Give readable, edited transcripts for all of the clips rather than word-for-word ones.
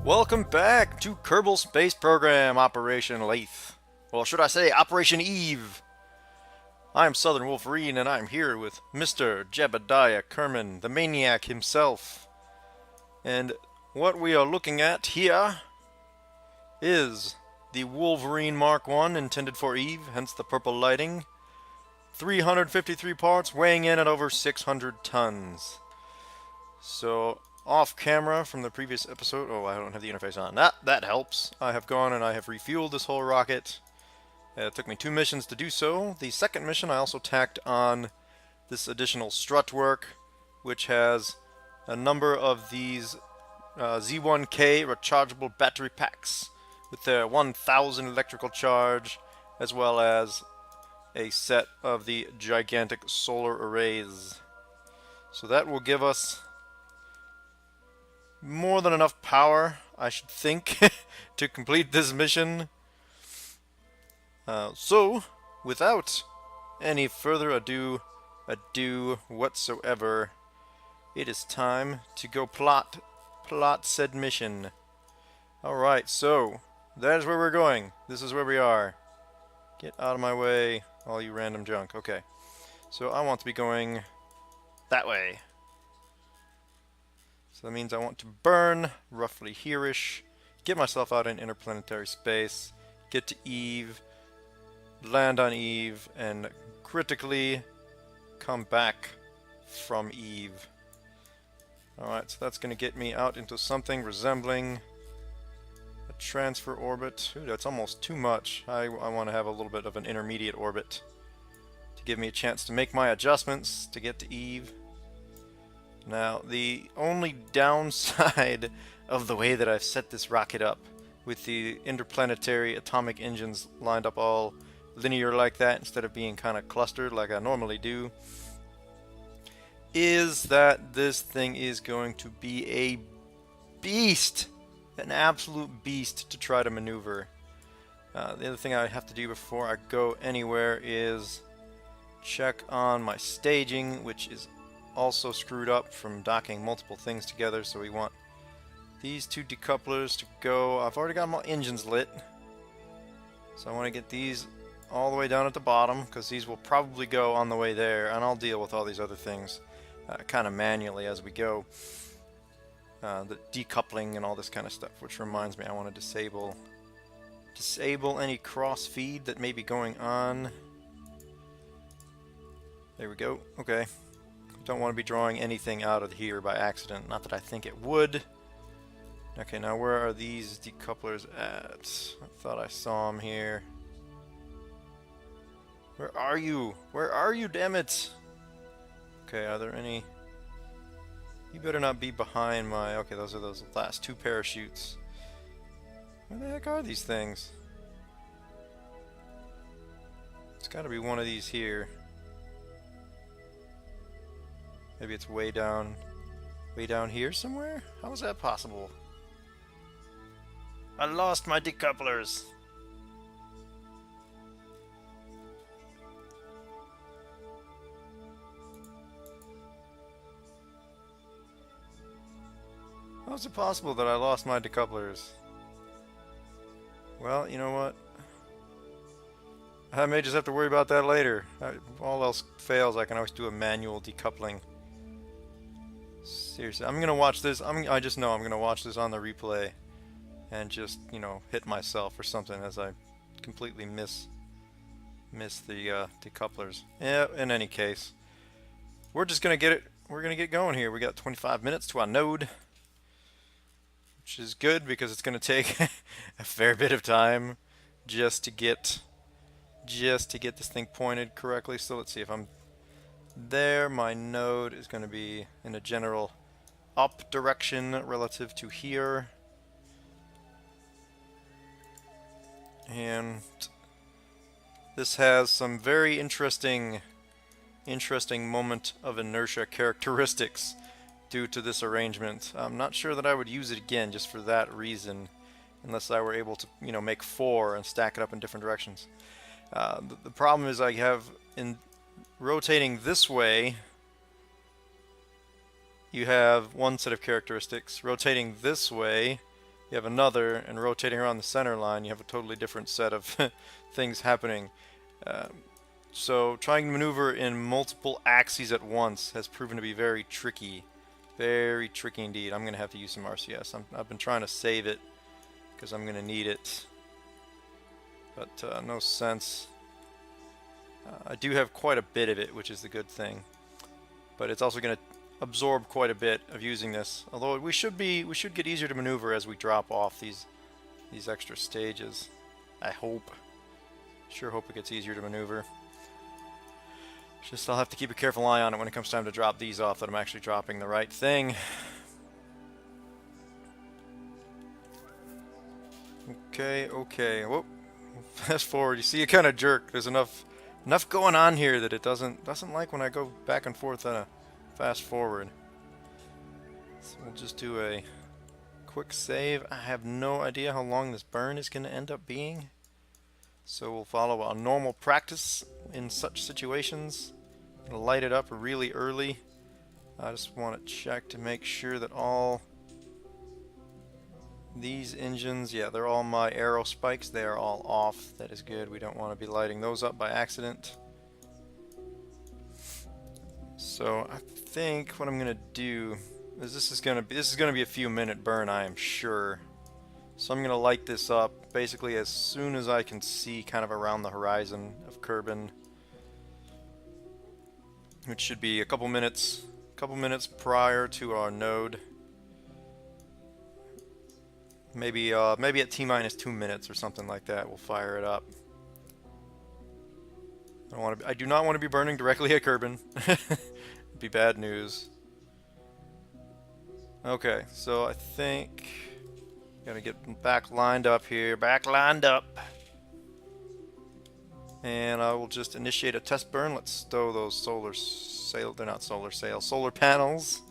Welcome back to Kerbal Space Program Operation Laythe. Well, should I say Operation Eve? I'm Southern Wolverine, and I'm here with Mr. Jebediah Kerman, the maniac himself. And what we are looking at here is the Wolverine Mark I intended for Eve, hence the purple lighting. 353 parts, weighing in at over 600 tons. So, off camera from the previous episode, oh, I don't have the interface on. That helps. I have gone and I have refueled this whole rocket. It took me 2 missions to do so. The second mission I also tacked on this additional strut work, which has a number of these Z1K rechargeable battery packs with their 1000 electrical charge, as well as a set of the gigantic solar arrays. So that will give us more than enough power, I should think, to complete this mission. So, without any further ado whatsoever, it is time to go plot said mission. Alright, so, that is where we're going. This is where we are. Get out of my way, all you random junk. Okay, so I want to be going that way. So that means I want to burn roughly here-ish, get myself out in interplanetary space, get to Eve, land on Eve, and critically come back from Eve. Alright, so that's going to get me out into something resembling a transfer orbit. Ooh, that's almost too much. I want to have a little bit of an intermediate orbit to give me a chance to make my adjustments to get to Eve. Now, the only downside of the way that I've set this rocket up, with the interplanetary atomic engines lined up all linear like that instead of being kind of clustered like I normally do, is that this thing is going to be a beast, an absolute beast to try to maneuver. The other thing I have to do before I go anywhere is check on my staging, which is also screwed up from docking multiple things together, so we want these 2 decouplers to go. I've already got my engines lit, so I want to get these all the way down at the bottom, because these will probably go on the way there, and I'll deal with all these other things kind of manually as we go. The decoupling and all this kind of stuff, which reminds me I want to disable any cross feed that may be going on. There we go. Okay. Don't want to be drawing anything out of here by accident. Not that I think it would. Okay, now where are these decouplers at? I thought I saw them here. Where are you? Where are you, damn it? Okay, are there any? You better not be behind my... Okay, those are those last 2 parachutes. Where the heck are these things? It's gotta be one of these here. Maybe it's way down here somewhere? How is that possible? I lost my decouplers! How is it possible that I lost my decouplers? Well, you know what? I may just have to worry about that later. All else fails, I can always do a manual decoupling. Seriously, I'm gonna watch this. I just know I'm gonna watch this on the replay and just, you know, hit myself or something as I completely miss the decouplers. Yeah, in any case, we're just gonna get it. We're gonna get going here. We got 25 minutes to our node, which is good because it's gonna take a fair bit of time just to get this thing pointed correctly. So let's see if I'm there. My node is going to be in a general up direction relative to here, and this has some very interesting moment of inertia characteristics due to this arrangement. I'm not sure that I would use it again just for that reason, unless I were able to, you know, make 4 and stack it up in different directions. The problem is I have, in rotating this way, you have one set of characteristics. Rotating this way, you have another, and rotating around the center line, you have a totally different set of things happening. So trying to maneuver in multiple axes at once has proven to be very tricky. Very tricky indeed. I'm going to have to use some RCS. I've been trying to save it because I'm going to need it. But no sense. I do have quite a bit of it, which is the good thing. But it's also going to absorb quite a bit of using this. Although we should get easier to maneuver as we drop off these extra stages. I hope. Sure hope it gets easier to maneuver. Just I'll have to keep a careful eye on it when it comes time to drop these off, that I'm actually dropping the right thing. Okay. Whoop. Fast forward. You see it kind of jerk. There's enough going on here that it doesn't like when I go back and forth on a fast forward. So we'll just do a quick save. I have no idea how long this burn is going to end up being. So we'll follow a normal practice in such situations. I'll light it up really early. I just want to check to make sure that all these engines, yeah, they're all my arrow spikes. They are all off. That is good. We don't want to be lighting those up by accident. So I think what I'm gonna do is this is gonna be a few minute burn, I am sure. So I'm gonna light this up basically as soon as I can see kind of around the horizon of Kerbal, which should be a couple minutes prior to our node. Maybe at T-minus 2 minutes or something like that, we'll fire it up. I do not want to be burning directly at Kerbal. It'd be bad news. Okay, so I think gotta get back lined up here. And I will just initiate a test burn. Let's stow those solar sails. They're not solar sails. Solar panels.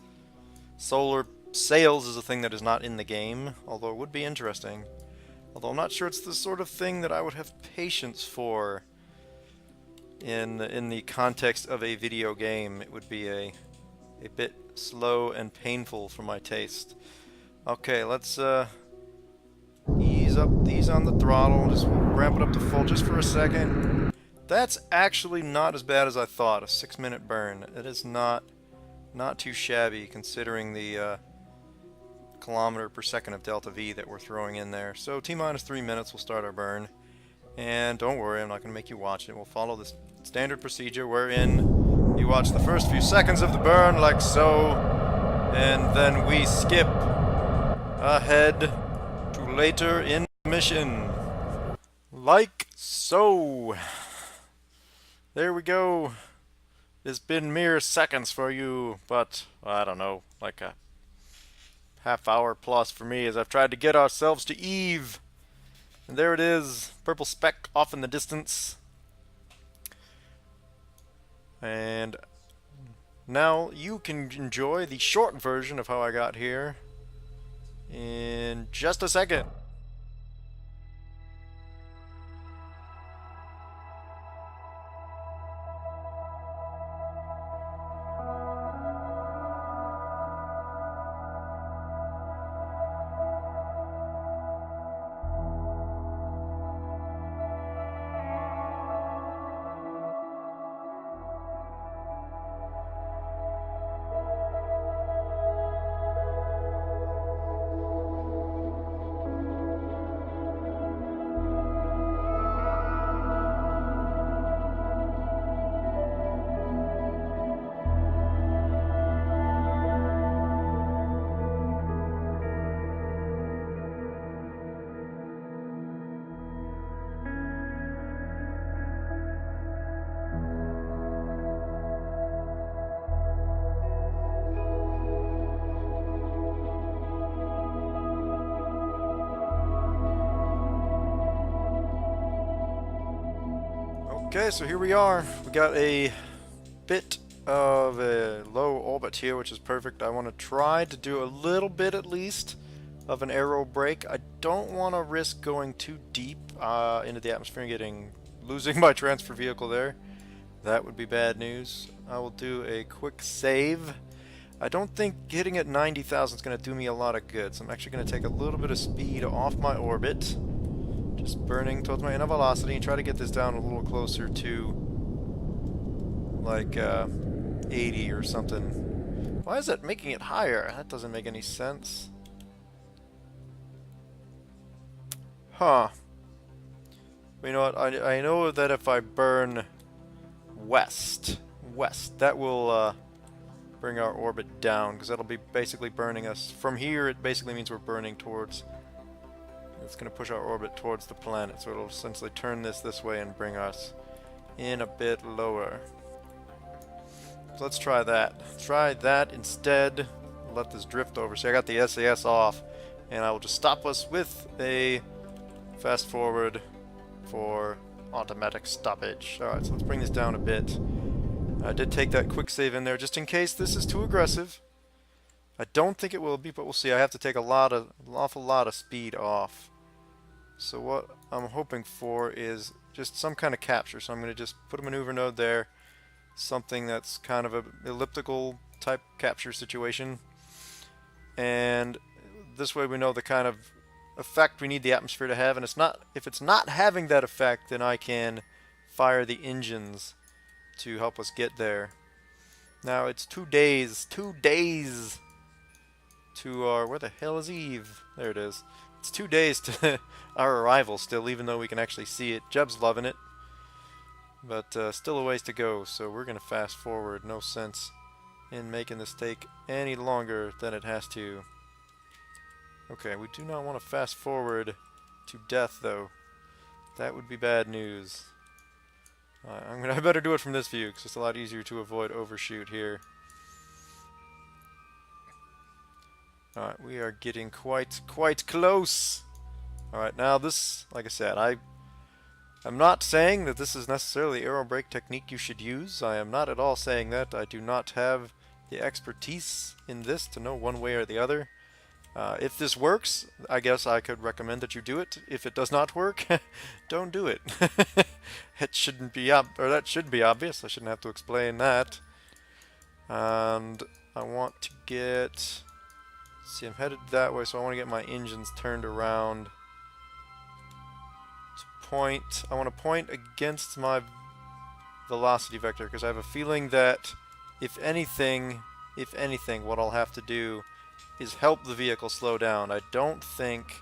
Solar sails is a thing that is not in the game, although it would be interesting. Although I'm not sure it's the sort of thing that I would have patience for in the context of a video game. It would be a bit slow and painful for my taste. Okay, let's ease up these on the throttle. Just ramp it up to full just for a second. That's actually not as bad as I thought. A 6-minute burn. It is not too shabby considering the kilometer per second of delta V that we're throwing in there. So T-minus 3 minutes we'll start our burn. And don't worry, I'm not going to make you watch it. We'll follow this standard procedure wherein you watch the first few seconds of the burn like so, and then we skip ahead to later in the mission. Like so. There we go. It's been mere seconds for you, but I don't know, like a half hour plus for me as I've tried to get ourselves to Eve. And there it is, purple speck off in the distance. And now you can enjoy the short version of how I got here in just a second. Okay, so here we are. We got a bit of a low orbit here, which is perfect. I want to try to do a little bit at least of an aero brake. I don't want to risk going too deep into the atmosphere and losing my transfer vehicle there. That would be bad news. I will do a quick save. I don't think hitting at 90,000 is going to do me a lot of good, so I'm actually going to take a little bit of speed off my orbit. Just burning towards my inner velocity and try to get this down a little closer to like 80 or something. Why is it making it higher? That doesn't make any sense. Huh. You know what? I know that if I burn west, that will bring our orbit down, because that'll be basically burning us. From here, it basically means we're burning towards... It's going to push our orbit towards the planet, so it'll essentially turn this way and bring us in a bit lower. So let's try that. Try that instead. Let this drift over. See, I got the SAS off, and I will just stop us with a fast forward for automatic stoppage. Alright, so let's bring this down a bit. I did take that quick save in there just in case this is too aggressive. I don't think it will be, but we'll see. I have to take an awful lot of speed off. So what I'm hoping for is just some kind of capture. So I'm going to just put a maneuver node there. Something that's kind of a elliptical type capture situation. And this way we know the kind of effect we need the atmosphere to have. And if it's not having that effect, then I can fire the engines to help us get there. Now it's 2 days to our... Where the hell is Eve? There it is. It's 2 days to our arrival still, even though we can actually see it. Jeb's loving it. But still a ways to go, so we're going to fast forward. No sense in making this take any longer than it has to. Okay, we do not want to fast forward to death, though. That would be bad news. I better do it from this view, because it's a lot easier to avoid overshoot here. Alright, we are getting quite close. Alright, now this, like I said, I'm not saying that this is necessarily aero brake technique you should use. I am not at all saying that. I do not have the expertise in this to know one way or the other. If this works, I guess I could recommend that you do it. If it does not work, don't do it. It shouldn't be that should be obvious. I shouldn't have to explain that. And I want to get... See, I'm headed that way, so I want to get my engines turned around to point. I want to point against my velocity vector, because I have a feeling that if anything, what I'll have to do is help the vehicle slow down. I don't think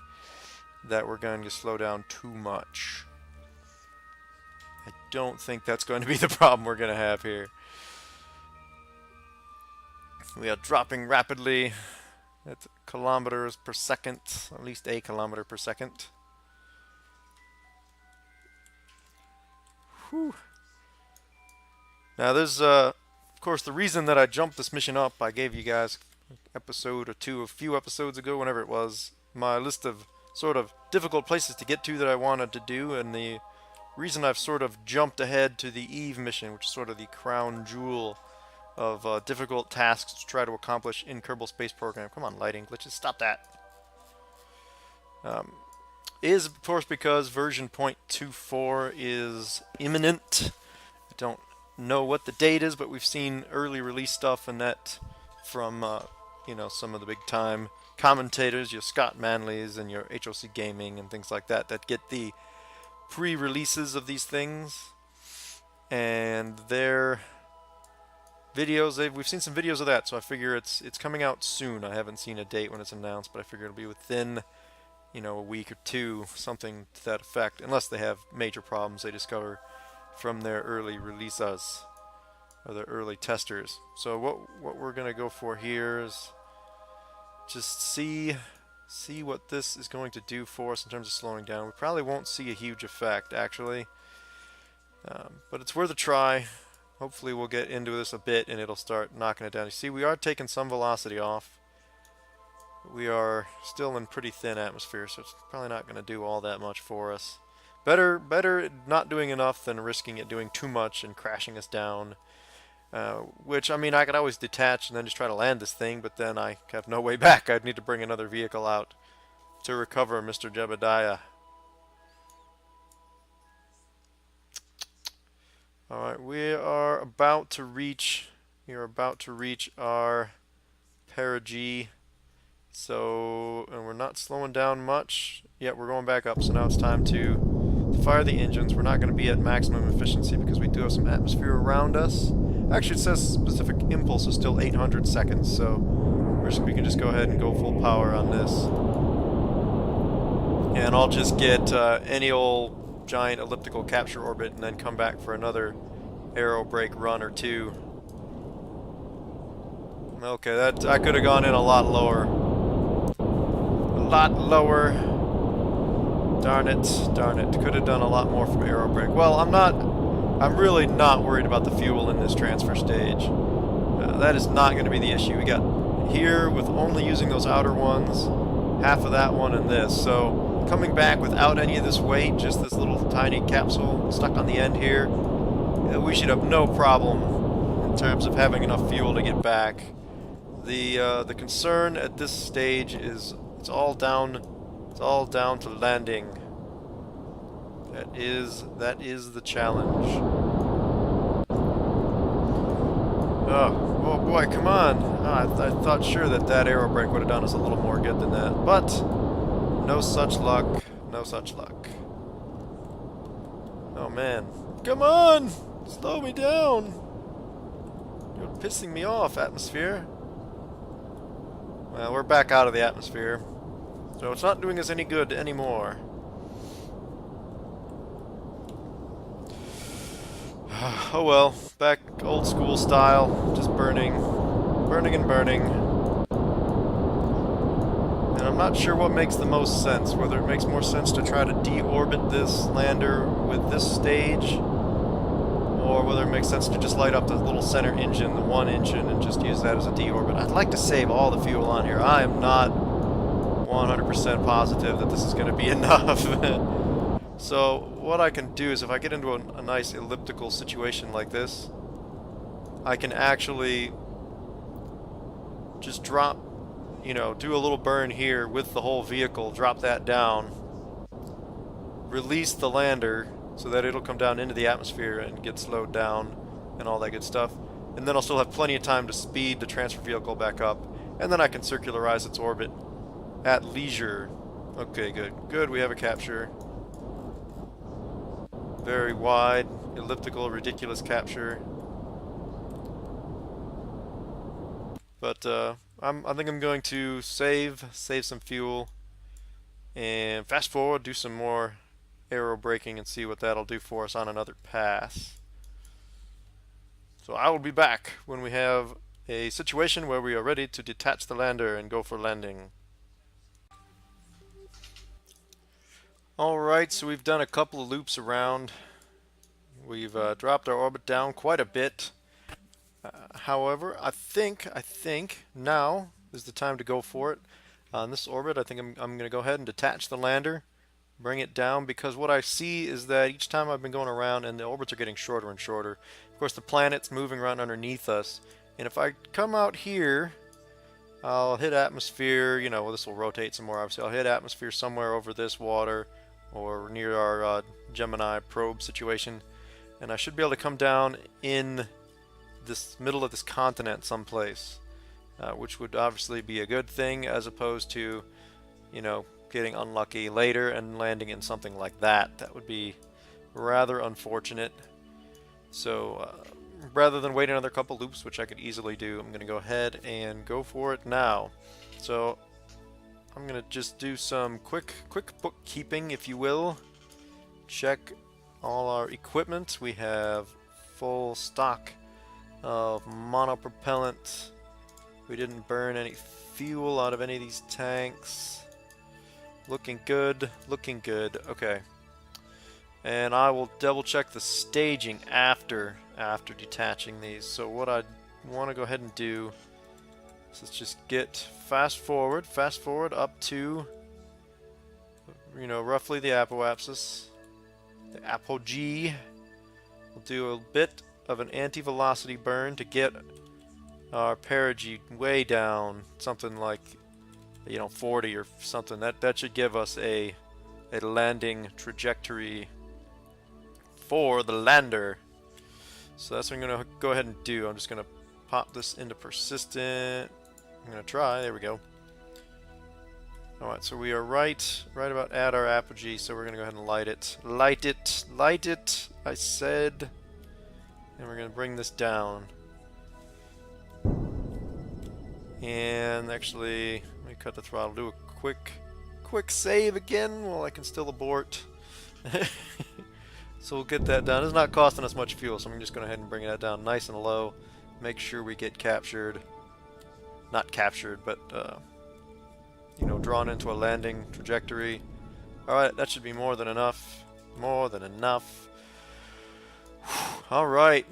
that we're going to slow down too much. I don't think that's going to be the problem we're going to have here. We are dropping rapidly at kilometers per second, at least a kilometer per second. Whew. Now there's, of course, the reason that I jumped this mission up, I gave you guys episode or two, a few episodes ago, whenever it was, my list of sort of difficult places to get to that I wanted to do, and the reason I've sort of jumped ahead to the Eve mission, which is sort of the crown jewel of difficult tasks to try to accomplish in Kerbal Space Program. Come on, lighting glitches, stop that. Is of course because version 0.24 is imminent. I don't know what the date is, but we've seen early release stuff and that from you know, some of the big time commentators, your Scott Manleys and your HOC Gaming and things like that, that get the pre-releases of these things, and their videos, we've seen some videos of that, so I figure it's coming out soon. I haven't seen a date when it's announced, but I figure it'll be within, you know, a week or two, something to that effect, unless they have major problems they discover from their early releases or their early testers. So what we're gonna go for here is just see what this is going to do for us in terms of slowing down. We probably won't see a huge effect, actually, but it's worth a try. Hopefully we'll get into this a bit and it'll start knocking it down. You see, we are taking some velocity off. We are still in pretty thin atmosphere, so it's probably not going to do all that much for us. Better not doing enough than risking it doing too much and crashing us down. Which, I mean, I could always detach and then just try to land this thing, but then I have no way back. I'd need to bring another vehicle out to recover Mr. Jebediah. Alright, we are about to reach our perigee. So, and we're not slowing down much, yet we're going back up, so now it's time to fire the engines. We're not going to be at maximum efficiency because we do have some atmosphere around us. Actually, it says specific impulse is still 800 seconds, so we can just go ahead and go full power on this. And I'll just get any old giant elliptical capture orbit and then come back for another aero brake run or two. Okay, I could have gone in a lot lower. A lot lower. Darn it, darn it. Could have done a lot more from aero brake. Well, I'm really not worried about the fuel in this transfer stage. That is not going to be the issue. We got here with only using those outer ones, half of that one and this. So coming back without any of this weight, just this little tiny capsule stuck on the end here, we should have no problem in terms of having enough fuel to get back. The concern at this stage is it's all down to landing. That is the challenge. Oh boy, come on! I thought sure that aero brake would have done us a little more good than that, but no such luck. No such luck. Oh man, come on! Slow me down! You're pissing me off, atmosphere. Well, we're back out of the atmosphere, so it's not doing us any good anymore. Oh well, back old school style, just burning and burning. And I'm not sure what makes the most sense, whether it makes more sense to try to deorbit this lander with this stage, or whether it makes sense to just light up the little center engine, the one engine, and just use that as a deorbit. I'd like to save all the fuel on here. I am not 100% positive that this is going to be enough. So what I can do is if I get into a nice elliptical situation like this, I can actually just drop, do a little burn here with the whole vehicle, drop that down, release the lander so that it'll come down into the atmosphere and get slowed down and all that good stuff. And then I'll still have plenty of time to speed the transfer vehicle back up, and then I can circularize its orbit at leisure. Okay, good. Good, we have a capture. Very wide, elliptical, ridiculous capture. But I think I'm going to save some fuel and fast forward, do some more aero braking and see what that'll do for us on another pass. So I will be back when we have a situation where we are ready to detach the lander and go for landing. Alright, so we've done a couple of loops around. We've dropped our orbit down quite a bit. However, I think now is the time to go for it. On this orbit, I think I'm going to go ahead and detach the lander, bring it down, because what I see is that each time I've been going around and the orbits are getting shorter and shorter. Of course, the planet's moving around underneath us, and if I come out here, I'll hit atmosphere, well, this will rotate some more, obviously. I'll hit atmosphere somewhere over this water or near our Gemini probe situation, and I should be able to come down in this middle of this continent someplace, which would obviously be a good thing as opposed to, getting unlucky later and landing in something like that. That would be rather unfortunate. So rather than wait another couple loops, which I could easily do, I'm going to go ahead and go for it now. So I'm going to just do some quick bookkeeping, if you will. Check all our equipment. We have full stock of monopropellant. We didn't burn any fuel out of any of these tanks. Looking good, looking good. Okay. And I will double check the staging after detaching these. So what I want to go ahead and do is let's just get fast forward up to, roughly the apoapsis, the apogee. We'll do a bit of an anti-velocity burn to get our perigee way down, something like 40 or something. That should give us a landing trajectory for the lander. So that's what I'm going to go ahead and do. I'm just going to pop this into persistent, I'm gonna try. There we go. Alright, so we are right about at our apogee, so we're gonna go ahead and light it. Light it! Light it! I said. And we're gonna bring this down. And actually, let me cut the throttle. Do a quick save again while I can still abort. So we'll get that done. It's not costing us much fuel, so I'm just going to go ahead and bring that down nice and low. Make sure we get captured. Not captured, but, you know, drawn into a landing trajectory. Alright, that should be more than enough. More than enough. Alright.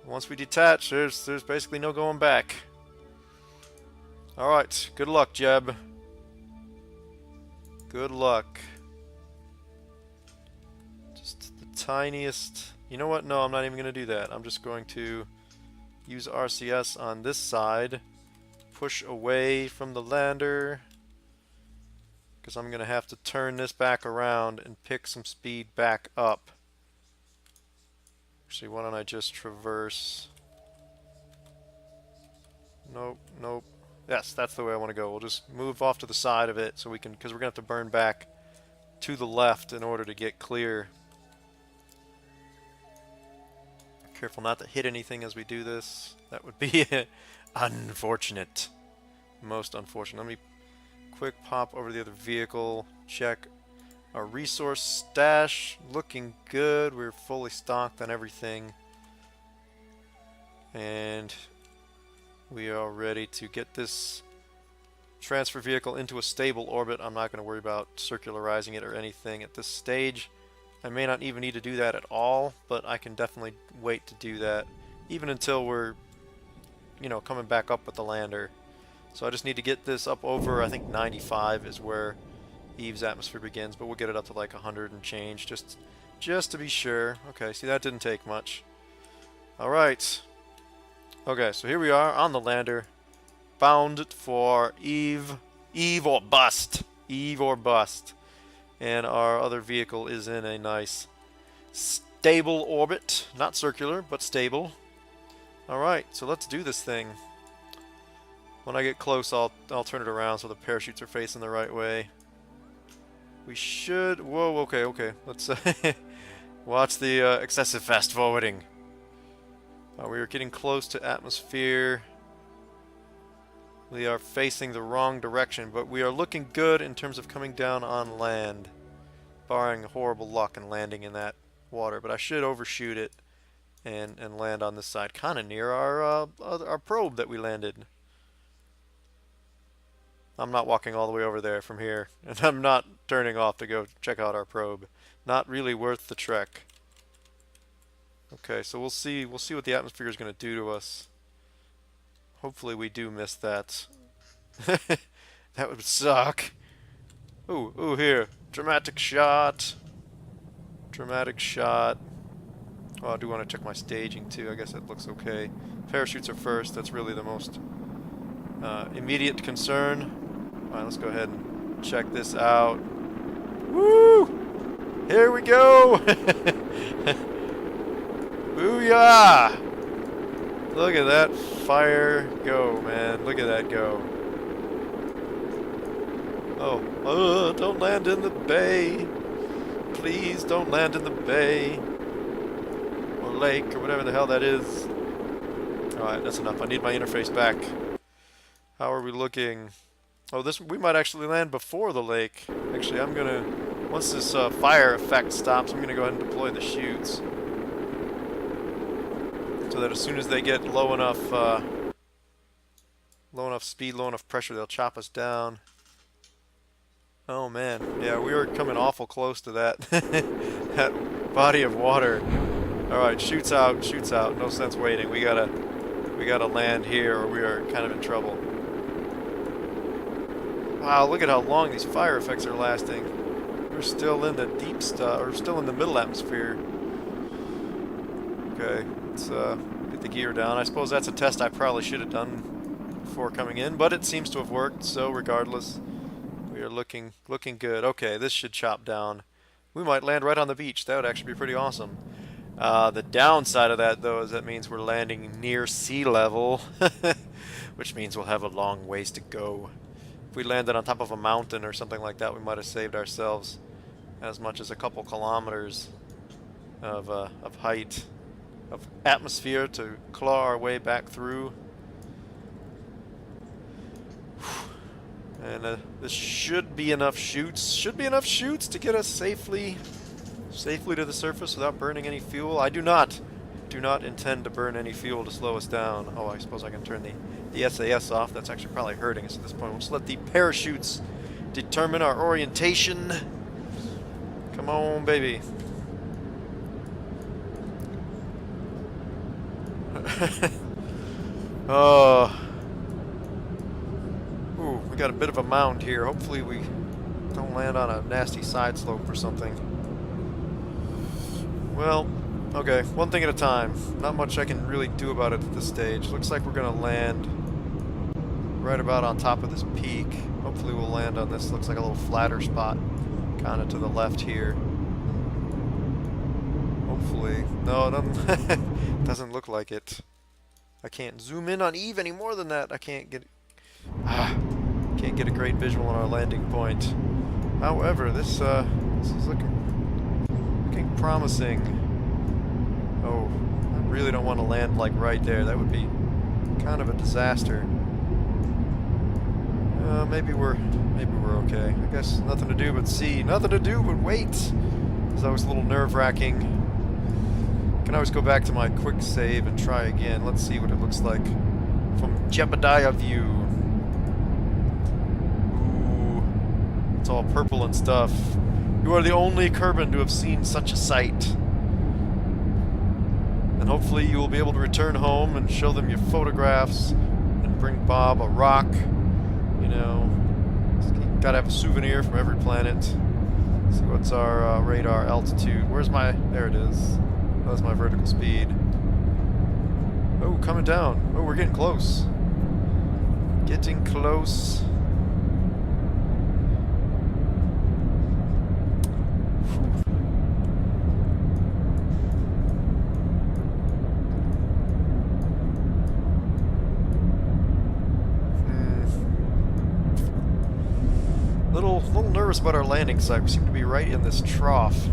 Once we detach, there's basically no going back. Alright, good luck, Jeb. Good luck. Just the tiniest... You know what? No, I'm not even going to do that. I'm just going to use RCS on this side. Push away from the lander. Because I'm going to have to turn this back around and pick some speed back up. Actually, why don't I just traverse... Nope, nope. Yes, that's the way I want to go. We'll just move off to the side of it so we can, because we're going to have to burn back to the left in order to get clear. Careful not to hit anything as we do this. That would be unfortunate. Most unfortunate. Let me quick pop over to the other vehicle. Check our resource stash. Looking good. We're fully stocked on everything. And we are ready to get this transfer vehicle into a stable orbit. I'm not going to worry about circularizing it or anything at this stage. I may not even need to do that at all, but I can definitely wait to do that, even until we're, you know, coming back up with the lander. So I just need to get this up over, I think 95 is where Eve's atmosphere begins, but we'll get it up to like 100 and change, just to be sure. Okay, see, that didn't take much. Alright. Okay, so here we are on the lander, bound for Eve or bust. Eve or bust. And our other vehicle is in a nice stable orbit. Not circular, but stable. Alright, so let's do this thing. When I get close, I'll turn it around so the parachutes are facing the right way. We should... Whoa, okay. Let's watch the excessive fast forwarding. We are getting close to atmosphere. We are facing the wrong direction, but we are looking good in terms of coming down on land. Barring horrible luck and landing in that water, but I should overshoot it and land on this side, kind of near our probe that we landed. I'm not walking all the way over there from here, and I'm not turning off to go check out our probe. Not really worth the trek. Okay, so we'll see what the atmosphere is going to do to us. Hopefully we do miss that. That would suck. Ooh, here. Dramatic shot. Dramatic shot. Oh, I do want to check my staging too. I guess that looks okay. Parachutes are first. That's really the most immediate concern. Alright, let's go ahead and check this out. Woo! Here we go! Booyah! Look at that fire go, man. Look at that go. Oh, don't land in the bay. Please don't land in the bay. Or lake, or whatever the hell that is. Alright, that's enough. I need my interface back. How are we looking? Oh, we might actually land before the lake. Actually, I'm gonna... Once this fire effect stops, I'm gonna go ahead and deploy the chutes. So that as soon as they get low enough speed, low enough pressure, they'll chop us down. Oh man, yeah, we were coming awful close to that that body of water. All right, shoots out. No sense waiting. We gotta land here, or we are kind of in trouble. Wow, look at how long these fire effects are lasting. We're still in the deep stuff, or still in the middle atmosphere. Okay, let's get the gear down. I suppose that's a test I probably should have done before coming in, but it seems to have worked, so regardless, we are looking good. Okay, this should chop down. We might land right on the beach. That would actually be pretty awesome. The downside of that, though, is that means we're landing near sea level, which means we'll have a long ways to go. If we landed on top of a mountain or something like that, we might have saved ourselves as much as a couple kilometers of height, of atmosphere to claw our way back through. And this should be enough chutes. Should be enough chutes to get us safely to the surface without burning any fuel. I do not intend to burn any fuel to slow us down. Oh, I suppose I can turn the SAS off. That's actually probably hurting us at this point. We'll just let the parachutes determine our orientation. Come on, baby. Oh. Ooh, we got a bit of a mound here. Hopefully we don't land on a nasty side slope or something. Well, okay, one thing at a time. Not much I can really do about it at this stage. Looks like we're gonna land right about on top of this peak. Hopefully we'll land on this, looks like a little flatter spot, kind of to the left here. Hopefully. No, it doesn't, doesn't look like it. I can't zoom in on Eve any more than that. I can't get a great visual on our landing point. However, this is looking promising. Oh, I really don't want to land like right there. That would be kind of a disaster. Maybe we're okay. I guess nothing to do but see. Nothing to do but wait. Because that was a little nerve-wracking. Can always go back to my quick save and try again. Let's see what it looks like from Jebediah view. Ooh, it's all purple and stuff. You are the only Kerbal to have seen such a sight. And hopefully you will be able to return home and show them your photographs and bring Bob a rock. You know, gotta have a souvenir from every planet. Let's see, what's our radar altitude? Where's my... There it is. That's my vertical speed. Oh, coming down. Oh, we're getting close. Getting close. Little nervous about our landing site. We seem to be right in this trough,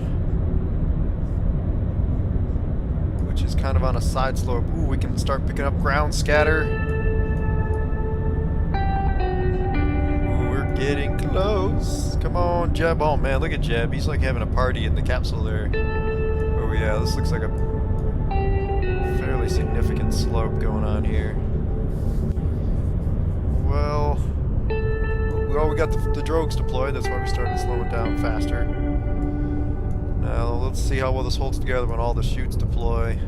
which is kind of on a side slope. Ooh, we can start picking up ground scatter. Ooh, we're getting close. Come on, Jeb. Oh man, look at Jeb. He's like having a party in the capsule there. Oh yeah, this looks like a fairly significant slope going on here. Well, we got the drogues deployed. That's why we started slowing down faster. Now let's see how well this holds together when all the chutes deploy.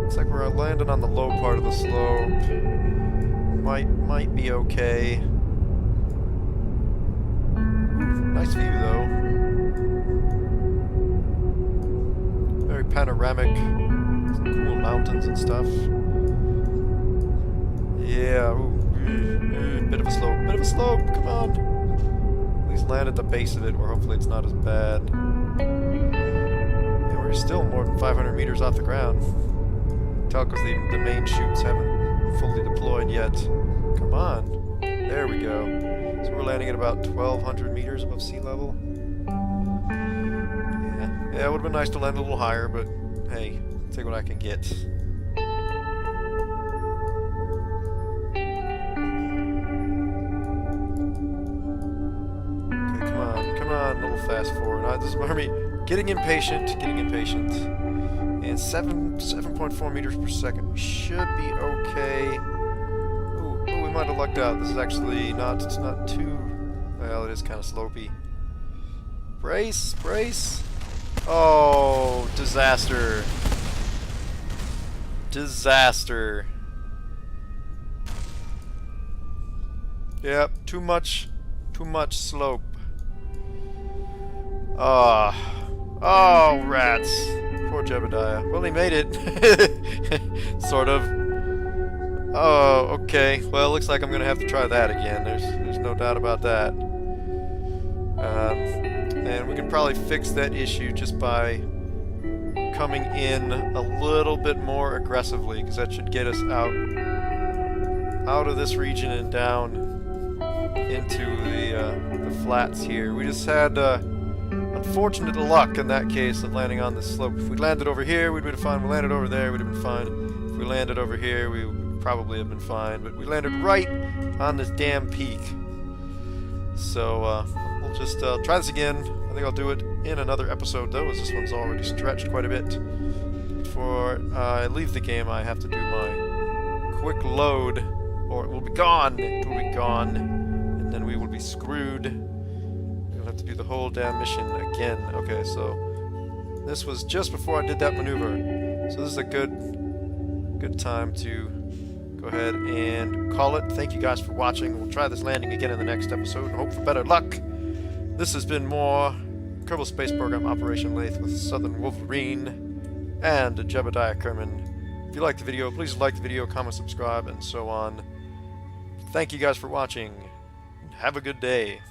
Looks like we're landing on the low part of the slope. Might be okay. Nice view though. Very panoramic. Some cool mountains and stuff. Yeah. Ooh. Bit of a slope, come on. At least land at the base of it where hopefully it's not as bad. And we're still more than 500 meters off the ground. Tell because the main chutes haven't fully deployed yet. Come on. There we go. So we're landing at about 1,200 meters above sea level. Yeah, it would have been nice to land a little higher, but hey, take what I can get. Fast forward. This is Army getting impatient. And 7.4 meters per second. We should be okay. Ooh, we might have lucked out. This is actually not, it's not too, well, it is kind of slopey. Brace. Oh, disaster. Yep, too much slope. Oh, rats. Poor Jebediah. Well, he made it. Sort of. Oh, okay. Well, it looks like I'm going to have to try that again. There's no doubt about that. And we can probably fix that issue just by coming in a little bit more aggressively, because that should get us out of this region and down into the flats here. We just had unfortunate luck in that case of landing on this slope. If we landed over here, we'd been fine. If we landed over there, we'd have been fine. If we landed over here, we would probably have been fine. But we landed right on this damn peak. So we'll just try this again. I think I'll do it in another episode, though, as this one's already stretched quite a bit. Before I leave the game, I have to do my quick load, or it will be gone. It will be gone, and then we will be screwed. We'll have to do the whole damn mission again. Okay, so this was just before I did that maneuver. So this is a good time to go ahead and call it. Thank you guys for watching. We'll try this landing again in the next episode and hope for better luck. This has been more Kerbal Space Program Operation Laythe with Southern Wolverine and Jebediah Kerman. If you liked the video, please like the video, comment, subscribe, and so on. Thank you guys for watching. Have a good day.